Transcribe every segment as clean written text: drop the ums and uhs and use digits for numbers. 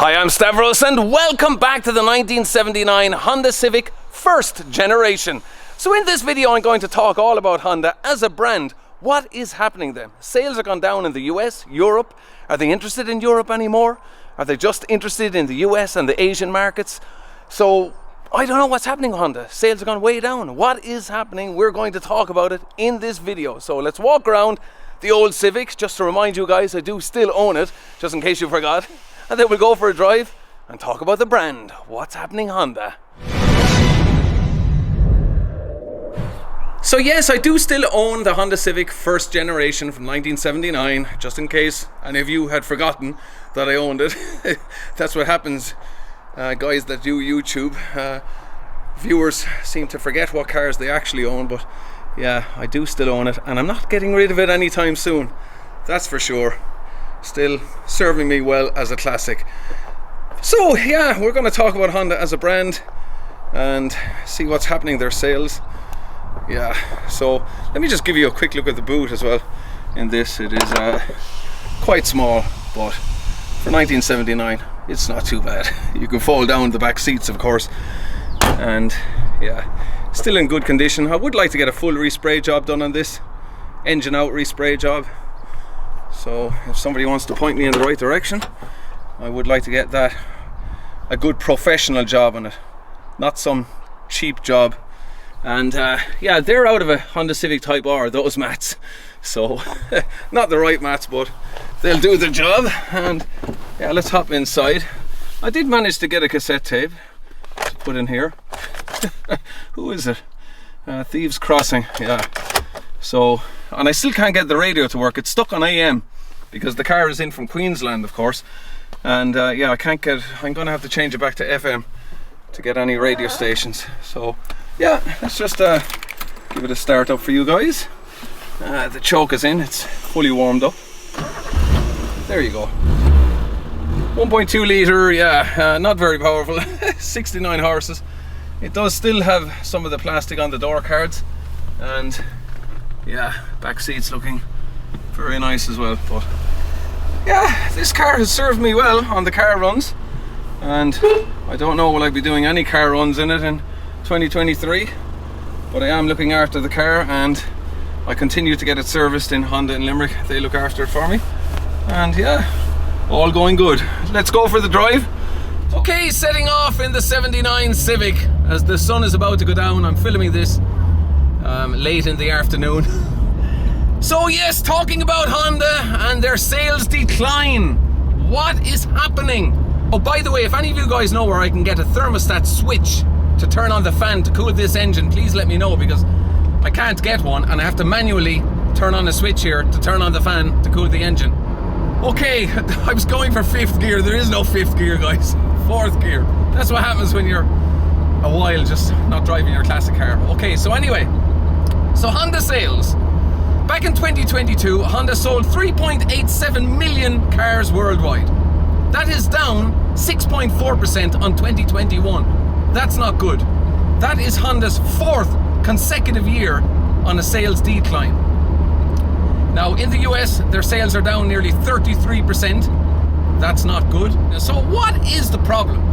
Hi, I'm Stavros and welcome back to the 1979 Honda Civic first generation. So in this video I'm going to talk all about Honda as a brand. What is happening then? Sales have gone down in the US, Europe. Are they interested in Europe anymore? Are they just interested in the US and the Asian markets? So I don't know what's happening with Honda. Sales have gone way down. What is happening? We're going to talk about it in this video. So let's walk around the old Civic. Just to remind you guys, I do still own it, just in case you forgot. And then we'll go for a drive and talk about the brand. What's happening Honda? So yes, I do still own the Honda Civic first generation from 1979, just in case any of you had forgotten that I owned it. That's what happens, guys that do YouTube. Viewers seem to forget what cars they actually own, but yeah, I do still own it, and I'm not getting rid of it anytime soon. That's for sure. Still serving me well as a classic. So yeah, we're going to talk about Honda as a brand and see what's happening their sales. Yeah, so let me just give you a quick look at the boot as well. In this, it is quite small, but for 1979 it's not too bad. You can fold down the back seats, of course, and yeah, still in good condition. I would like to get a full respray job done on this, engine out respray job. So if somebody wants to point me in the right direction, I would like to get that, a good professional job on it, not some cheap job. And yeah, they're out of a Honda Civic Type R, those mats. So not the right mats, but they'll do the job. And yeah, let's hop inside. I did manage to get a cassette tape to put in here. Who is it? Thieves Crossing, yeah. So, and I still can't get the radio to work. It's stuck on AM because the car is in from Queensland, of course. And yeah, I can't get, I'm gonna have to change it back to FM to get any radio stations. So yeah, let's just give it a start up for you guys. The choke is in, it's fully warmed up. There you go. 1.2 litre, yeah, not very powerful. 69 horses. It does still have some of the plastic on the door cards, and yeah, back seats looking very nice as well. But yeah, this car has served me well on the car runs, and I don't know will I be doing any car runs in it in 2023, but I am looking after the car, and I continue to get it serviced in Honda in Limerick. They look after it for me, and yeah, all going good. Let's go for the drive. Okay, setting off in the 79 Civic as the sun is about to go down. I'm filming this late in the afternoon. So yes, talking about Honda and their sales decline. What is happening? Oh, by the way, if any of you guys know where I can get a thermostat switch to turn on the fan to cool this engine, please let me know, because I can't get one and I have to manually turn on a switch here to turn on the fan to cool the engine. Okay, I was going for fifth gear. There is no fifth gear, guys. Fourth gear. That's what happens when you're a while just not driving your classic car. Okay, so anyway, so Honda sales. Back in 2022, Honda sold 3.87 million cars worldwide. That is down 6.4% on 2021. That's not good. That is Honda's fourth consecutive year on a sales decline. Now in the US, their sales are down nearly 33%. That's not good. So what is the problem?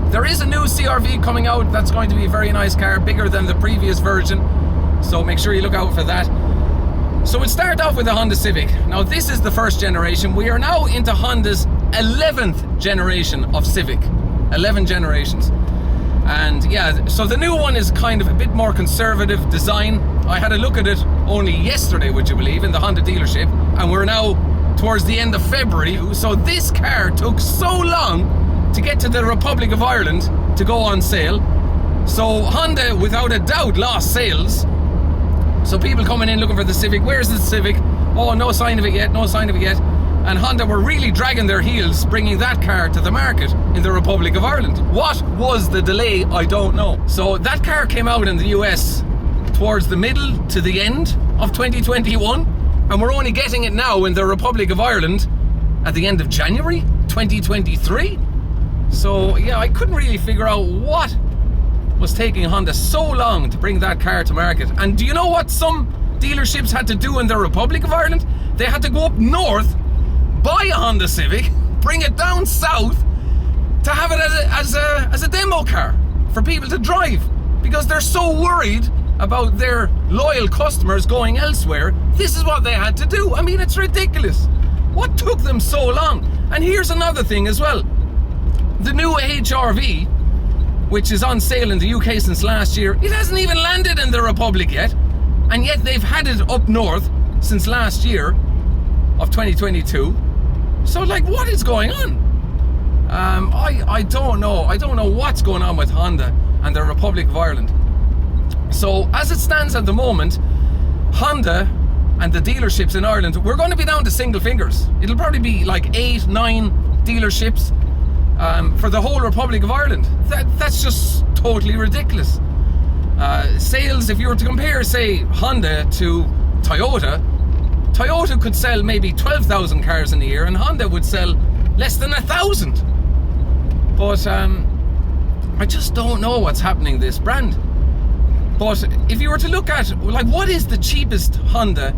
There is a new CR-V coming out that's going to be a very nice car, bigger than the previous version. So make sure you look out for that. So we'll start off with the Honda Civic. Now this is the first generation. We are now into Honda's 11th generation of Civic. 11 generations. And yeah, so the new one is kind of a bit more conservative design. I had a look at it only yesterday, would you believe, in the Honda dealership, and we're now towards the end of February. So this car took so long to get to the Republic of Ireland to go on sale. So Honda, without a doubt, lost sales. So people coming in looking for the Civic, where's the Civic? Oh, no sign of it yet, no sign of it yet. And Honda were really dragging their heels bringing that car to the market in the Republic of Ireland. What was the delay? I don't know. So that car came out in the US towards the middle to the end of 2021, and we're only getting it now in the Republic of Ireland at the end of January 2023. So yeah, I couldn't really figure out what was taking Honda so long to bring that car to market. And do you know what some dealerships had to do in the Republic of Ireland? They had to go up north, buy a Honda Civic, bring it down south to have it as a demo car for people to drive, because they're so worried about their loyal customers going elsewhere. This is what they had to do. I mean, it's ridiculous. What took them so long? And here's another thing as well. The new HR-V, which is on sale in the UK since last year, it hasn't even landed in the Republic yet, and yet they've had it up north since last year of 2022. So, like, what is going on? I don't know. I don't know what's going on with Honda and the Republic of Ireland. So, as it stands at the moment, Honda and the dealerships in Ireland, we're going to be down to single fingers. It'll probably be like 8, 9 dealerships for the whole Republic of Ireland. That's just totally ridiculous. Sales, if you were to compare, say, Honda to Toyota could sell maybe 12,000 cars in a year, and Honda would sell less than 1,000. But I just don't know what's happening this brand. But if you were to look at, like, what is the cheapest Honda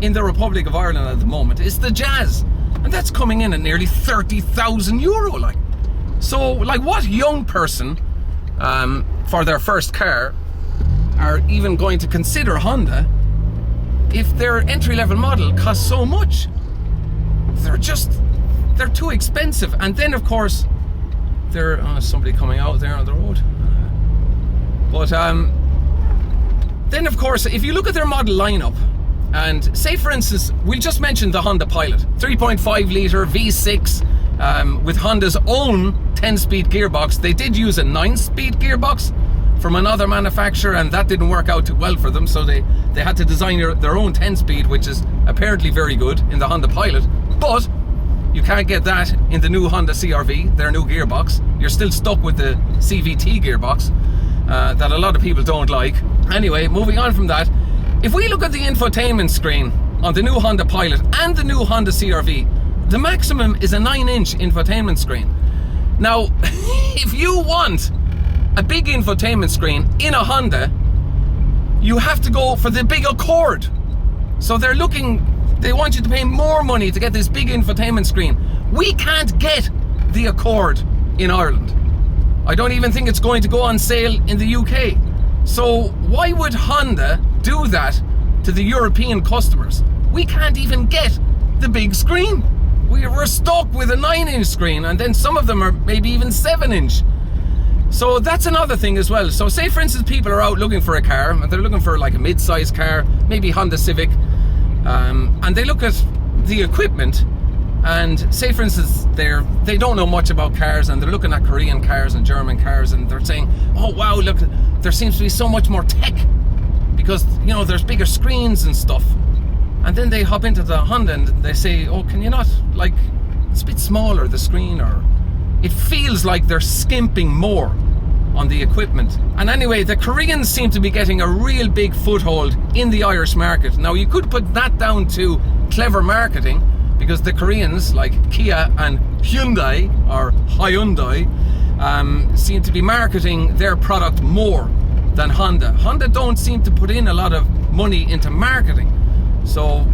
in the Republic of Ireland at the moment? It's the Jazz, and that's coming in at nearly 30,000 euro. Like, so, like, what young person for their first car are even going to consider Honda if their entry-level model costs so much? They're too expensive. And then, of course, there's somebody coming out there on the road. But then, of course, if you look at their model lineup, and say, for instance, we'll just mention the Honda Pilot, 3.5 litre V6 with Honda's own 10-speed gearbox. They did use a 9-speed gearbox from another manufacturer, and that didn't work out too well for them, so they had to design their own 10-speed, which is apparently very good in the Honda Pilot. But you can't get that in the new Honda CR-V, their new gearbox. You're still stuck with the CVT gearbox that a lot of people don't like. Anyway, moving on from that, if we look at the infotainment screen on the new Honda Pilot and the new Honda CR-V, the maximum is a 9-inch infotainment screen. Now, if you want a big infotainment screen in a Honda, you have to go for the big Accord. So they want you to pay more money to get this big infotainment screen. We can't get the Accord in Ireland. I don't even think it's going to go on sale in the UK. So why would Honda do that to the European customers? We can't even get the big screen. We're stuck with a 9-inch screen, and then some of them are maybe even 7-inch. So that's another thing as well. So say, for instance, people are out looking for a car, and they're looking for like a mid-size car, maybe Honda Civic, and they look at the equipment, and say, for instance, they don't know much about cars, and they're looking at Korean cars and German cars, and they're saying, oh wow, look, there seems to be so much more tech because, you know, there's bigger screens and stuff. And then they hop into the Honda and they say, oh, can you not, like, it's a bit smaller, the screen, or it feels like they're skimping more on the equipment. And anyway, the Koreans seem to be getting a real big foothold in the Irish market. Now, you could put that down to clever marketing, because the Koreans, like Kia and Hyundai, or Hyundai, seem to be marketing their product more than Honda. Honda don't seem to put in a lot of money into marketing. So,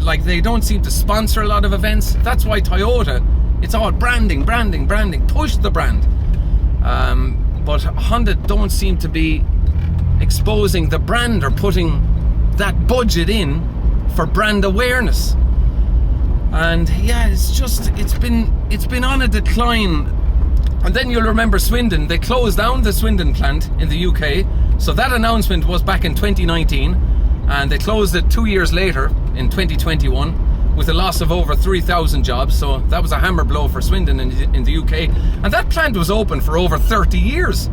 like, they don't seem to sponsor a lot of events. That's why Toyota, it's all branding, push the brand. But Honda don't seem to be exposing the brand or putting that budget in for brand awareness. And yeah, it's been on a decline. And then you'll remember Swindon. They closed down the Swindon plant in the UK. So that announcement was back in 2019. And they closed it 2 years later in 2021 with a loss of over 3,000 jobs. So that was a hammer blow for Swindon in the UK. And that plant was open for over 30 years.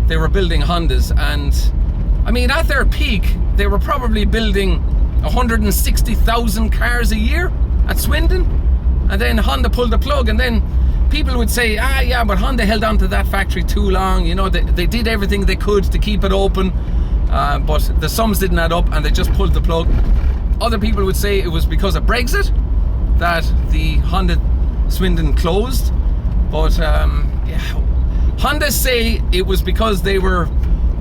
They were building Hondas, and I mean, at their peak, they were probably building 160,000 cars a year at Swindon. And then Honda pulled the plug, and then people would say, yeah, but Honda held on to that factory too long. You know, they did everything they could to keep it open. But the sums didn't add up, and they just pulled the plug. Other people would say it was because of Brexit that the Honda Swindon closed. But yeah, Honda say it was because they were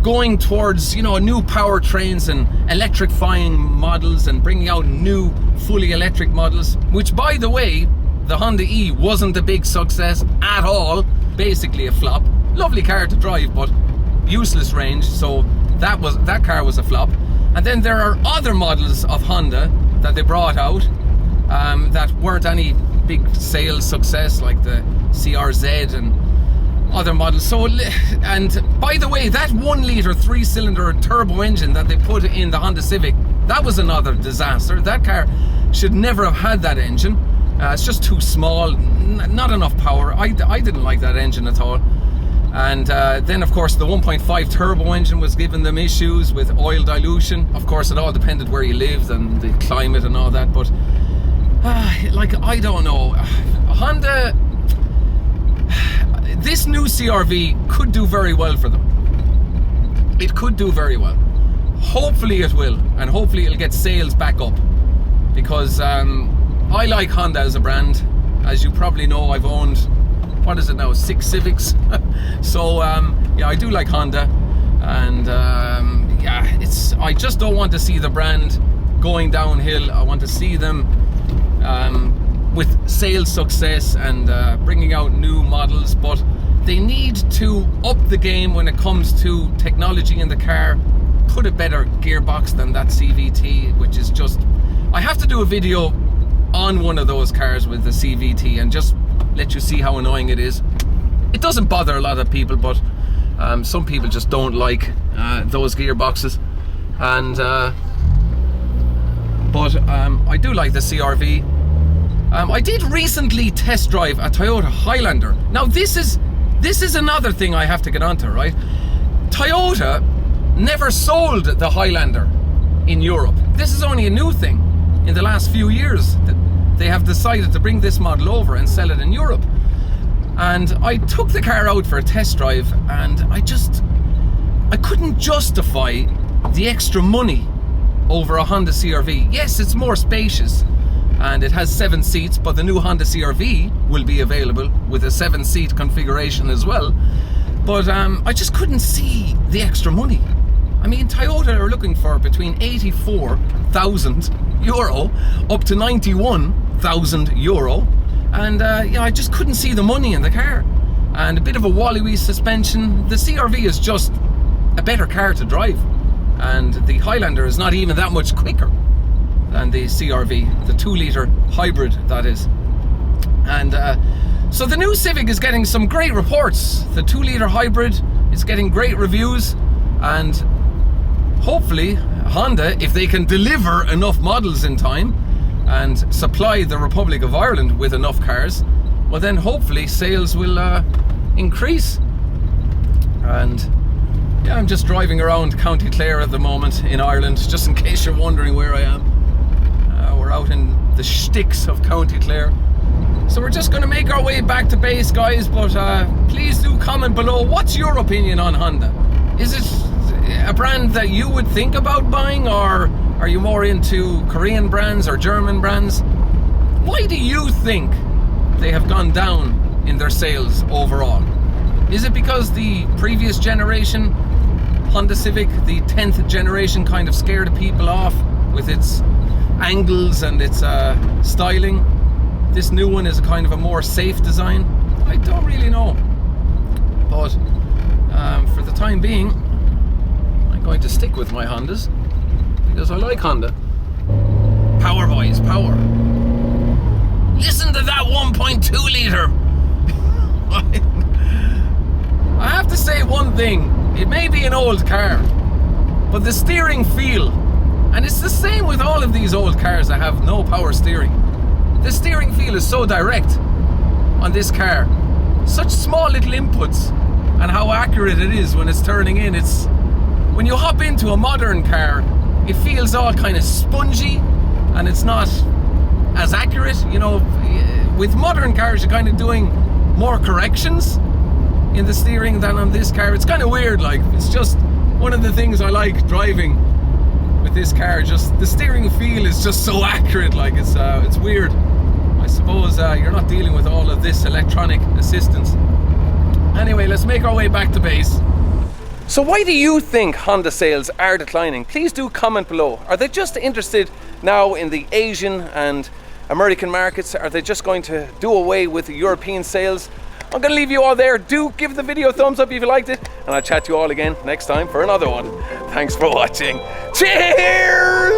going towards, you know, new powertrains and electrifying models and bringing out new fully electric models, which, by the way, the Honda E wasn't a big success at all, basically a flop. Lovely car to drive, but useless range, so that car was a flop. And then there are other models of Honda that they brought out that weren't any big sales success, like the CRZ and other models. So, and by the way, that 1 litre 3-cylinder turbo engine that they put in the Honda Civic, that was another disaster. That car should never have had that engine. It's just too small, not enough power. I didn't like that engine at all. And then of course the 1.5 turbo engine was giving them issues with oil dilution. Of course it all depended where you lived and the climate and all that, but like, I don't know, Honda, this new CR-V could do very well for them. It could do very well. Hopefully it will, and hopefully it'll get sales back up, because I like Honda as a brand. As you probably know, I've owned, what is it now, 6 Civics. So yeah, I do like Honda, and yeah, I just don't want to see the brand going downhill. I want to see them with sales success and bringing out new models, but they need to up the game when it comes to technology in the car. Put a better gearbox than that CVT, which is just, I have to do a video on one of those cars with the CVT and just let you see how annoying it is. It doesn't bother a lot of people, but some people just don't like those gearboxes. And but I do like the CR-V. I did recently test drive a Toyota Highlander. Now this is another thing I have to get onto, right? Toyota never sold the Highlander in Europe. This is only a new thing in the last few years that they have decided to bring this model over and sell it in Europe. And I took the car out for a test drive, and I couldn't justify the extra money over a Honda CR-V. Yes, it's more spacious and it has 7 seats, but the new Honda CR-V will be available with a 7-seat configuration as well. But I just couldn't see the extra money. I mean, Toyota are looking for between 84,000 euro up to 91,000 euro. And yeah, I just couldn't see the money in the car. And a bit of a Wally-wee suspension. The CR-V is just a better car to drive. And the Highlander is not even that much quicker than the CR-V, the 2-litre hybrid, that is. And so the new Civic is getting some great reports. The 2-litre hybrid is getting great reviews, and hopefully Honda, if they can deliver enough models in time and supply the Republic of Ireland with enough cars, well then hopefully sales will increase. And yeah, I'm just driving around County Clare at the moment in Ireland, just in case you're wondering where I am. We're out in the sticks of County Clare. So we're just going to make our way back to base, guys, but please do comment below. What's your opinion on Honda? Is it a brand that you would think about buying, or are you more into Korean brands or German brands? Why do you think they have gone down in their sales overall? Is it because the previous generation Honda Civic, the 10th generation, kind of scared people off with its angles and its styling? This new one is a kind of a more safe design. I don't really know, but for the time being I'm going to stick with my Hondas because I like Honda. Power, boys, power. Listen to that 1.2 litre. I have to say one thing, it may be an old car, but the steering feel, and it's the same with all of these old cars that have no power steering, the steering feel is so direct on this car. Such small little inputs, and how accurate it is when it's turning in. It's, when you hop into a modern car, it feels all kind of spongy and it's not as accurate. You know, with modern cars you're kind of doing more corrections in the steering than on this car. It's kind of weird, like, it's just one of the things I like driving with this car. Just the steering feel is just so accurate, like it's weird. I suppose you're not dealing with all of this electronic assistance. Anyway, let's make our way back to base. So why do you think Honda sales are declining? Please do comment below. Are they just interested now in the Asian and American markets? Are they just going to do away with European sales? I'm going to leave you all there. Do give the video a thumbs up if you liked it, and I'll chat to you all again next time for another one. Thanks for watching. Cheers!